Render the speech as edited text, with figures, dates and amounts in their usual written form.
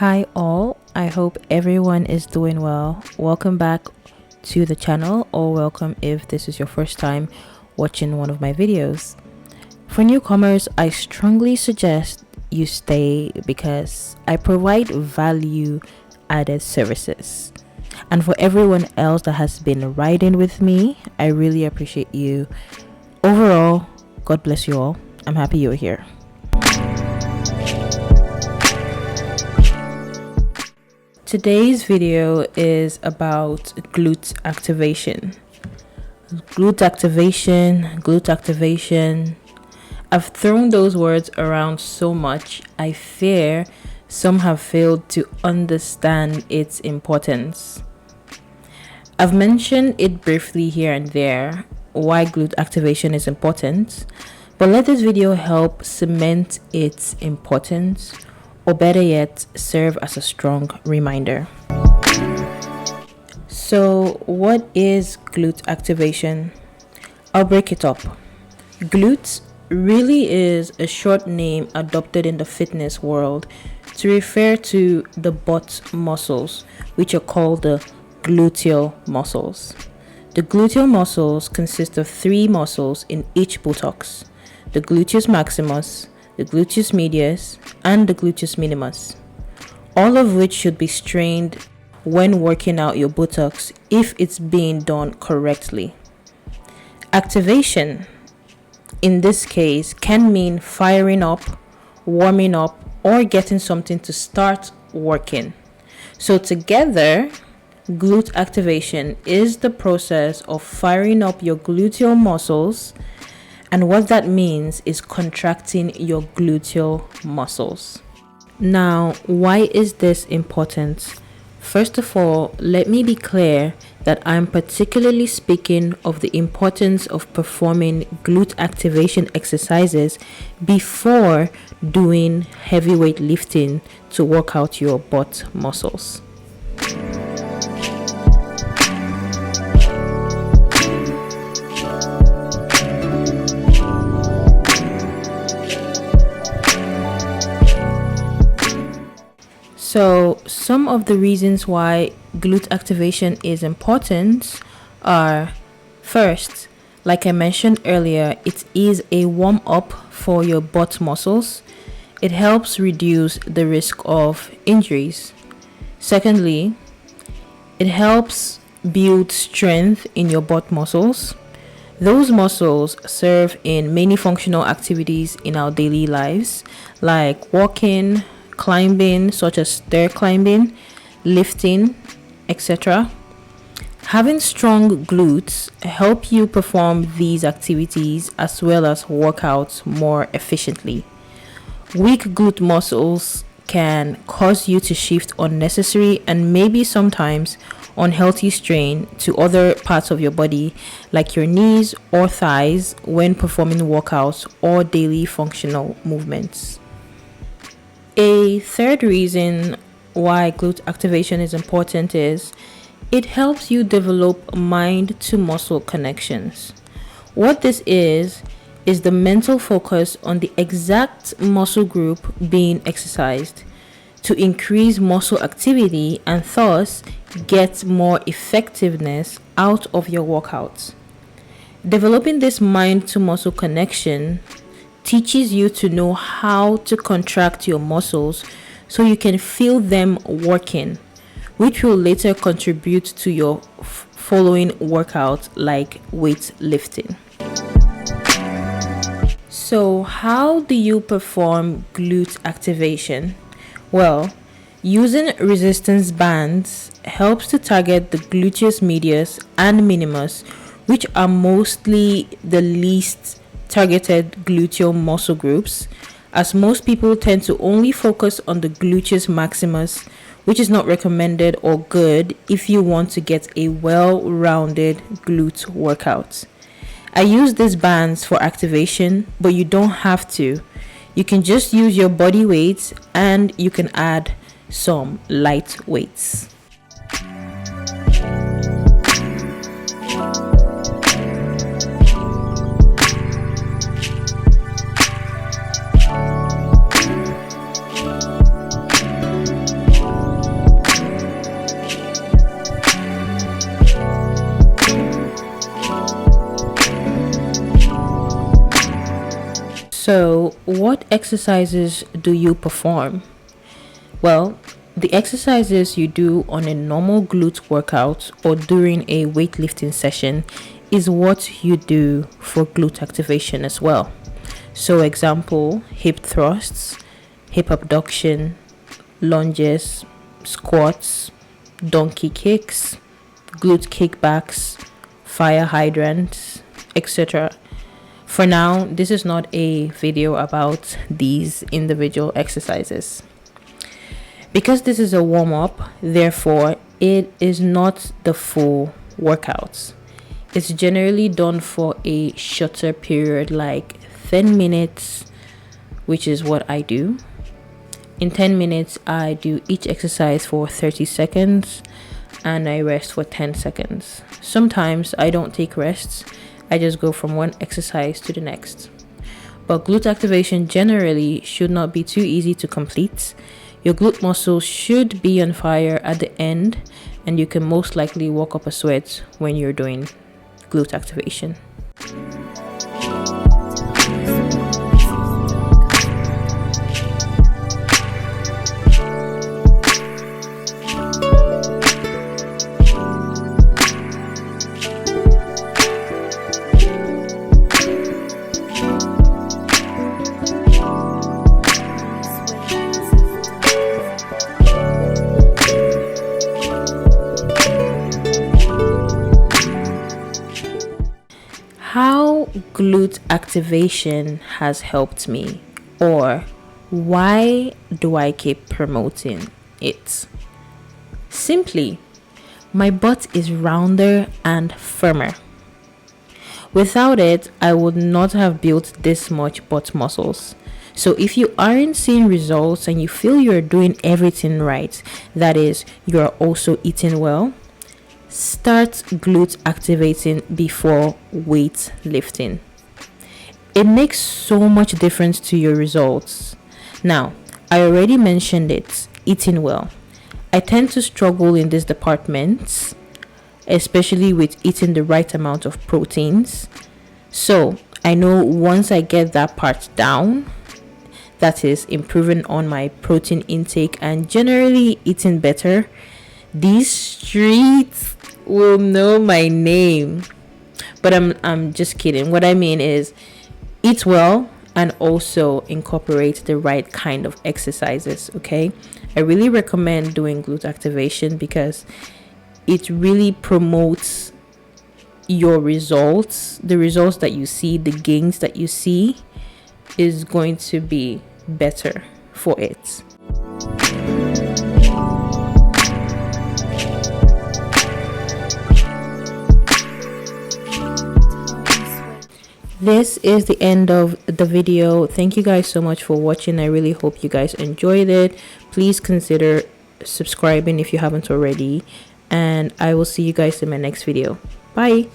Hi all, I hope everyone is doing well. Welcome back to the channel, or welcome if this is your first time watching one of my videos. For newcomers, I strongly suggest you stay because I provide value added services. And for everyone else that has been riding with me, I really appreciate you. Overall, God bless you all. I'm happy you're here. Today's video is about glute activation. Glute activation. I've thrown those words around so much, I fear some have failed to understand its importance. I've mentioned it briefly here and there, why glute activation is important, but let this video help cement its importance, or better yet, serve as a strong reminder. So, what is glute activation? I'll break it up. Glute really is a short name adopted in the fitness world to refer to the butt muscles, which are called the gluteal muscles. The gluteal muscles consist of three muscles in each buttocks: the gluteus maximus, the gluteus medius, and the gluteus minimus, all of which should be strained when working out your buttocks if it's being done correctly. Activation, in this case, can mean firing up, warming up, or getting something to start working. So together, glute activation is the process of firing up your gluteal muscles, and what that means is contracting your gluteal muscles. Now, why is this important? First of all, let me be clear that I'm particularly speaking of the importance of performing glute activation exercises before doing heavyweight lifting to work out your butt muscles. So, some of the reasons why glute activation is important are: first, like I mentioned earlier, it is a warm-up for your butt muscles. It helps reduce the risk of injuries. Secondly, it helps build strength in your butt muscles. Those muscles serve in many functional activities in our daily lives, like walking, climbing, such as stair climbing, lifting, etc. Having strong glutes help you perform these activities as well as work out more efficiently. Weak glute muscles can cause you to shift unnecessary and maybe sometimes unhealthy strain to other parts of your body, like your knees or thighs, when performing workouts or daily functional movements. A third reason why glute activation is important is it helps you develop mind to muscle connections. What this is the mental focus on the exact muscle group being exercised to increase muscle activity and thus get more effectiveness out of your workouts. Developing this mind to muscle connection teaches you to know how to contract your muscles so you can feel them working, which will later contribute to your following workout, like weightlifting. So, how do you perform glute activation? Well, using resistance bands helps to target the gluteus medius and minimus, which are mostly the least targeted gluteal muscle groups, as most people tend to only focus on the gluteus maximus, which is not recommended or good if you want to get a well-rounded glute workout. I use these bands for activation, but you don't have to. You can just use your body weight and you can add some light weights. So, what exercises do you perform? Well, the exercises you do on a normal glute workout or during a weightlifting session is what you do for glute activation as well. So, example, hip thrusts, hip abduction, lunges, squats, donkey kicks, glute kickbacks, fire hydrants, etc. For now, this is not a video about these individual exercises. Because this is a warm-up, therefore, it is not the full workouts. It's generally done for a shorter period, like 10 minutes, which is what I do. In 10 minutes, I do each exercise for 30 seconds and I rest for 10 seconds. Sometimes I don't take rests, I just go from one exercise to the next. But glute activation generally should not be too easy to complete. Your glute muscles should be on fire at the end, and you can most likely walk up a sweat when you're doing glute activation. How glute activation has helped me, or why do I keep promoting it? Simply, my butt is rounder and firmer. Without it, I would not have built this much butt muscles. So if you aren't seeing results and you feel you're doing everything right, that is, you're also eating well, start glute activating before weight lifting. It makes so much difference to your results. Now, I already mentioned it, eating well. I tend to struggle in this department, especially with eating the right amount of proteins. So, I know once I get that part down, that is improving on my protein intake and generally eating better, these streets will know my name. But I'm just kidding. What I mean is eat well and also incorporate the right kind of exercises, okay? I really recommend doing glute activation because it really promotes your results. The results that you see, the gains that you see is going to be better for it. This is the end of the video. Thank you guys so much for watching. I really hope you guys enjoyed it. Please consider subscribing if you haven't already, and I will see you guys in my next video. Bye.